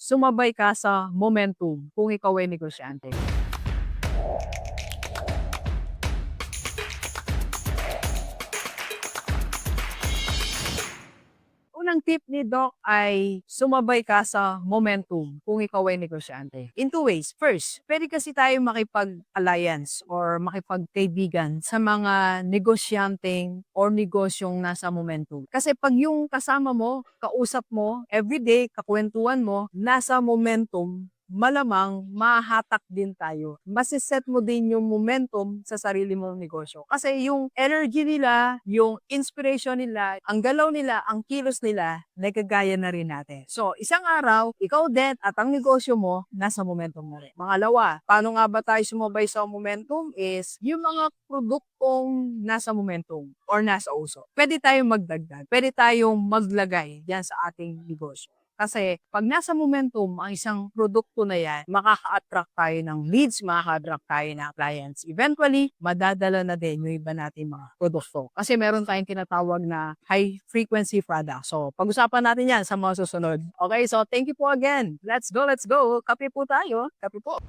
sumabay ka sa momentum kung ikaw ay negosyante? Unang tip ni Doc ay sumabay ka sa momentum kung ikaw ay negosyante. In two ways. First, pwede kasi tayo makipag-alliance or makipagkaibigan sa mga negosyanteng or negosyong nasa momentum. Kasi pag yung kasama mo, kausap mo, everyday, kakwentuhan mo, nasa momentum, malamang mahahatak din tayo. Masiset mo din yung momentum sa sarili mong negosyo. Kasi yung energy nila, yung inspiration nila, ang galaw nila, ang kilos nila, nagkagaya na rin natin. So, isang araw, ikaw din at ang negosyo mo, nasa momentum na rin. Pangalawa, paano nga ba tayo sumabay sa momentum is yung mga produktong nasa momentum or nasa uso. Pwede tayong magdagdag, pwede tayong maglagay yan sa ating negosyo. Kasi pag nasa momentum ang isang produkto na yan, makaka-attract tayo ng leads, makaka-attract tayo ng clients. Eventually, madadala na din yung iba natin mga produkto. Kasi meron tayong tinatawag na high frequency product. So, pag-usapan natin yan sa mga susunod. Okay, so thank you po again. Let's go, let's go. Kape po tayo. Kape po.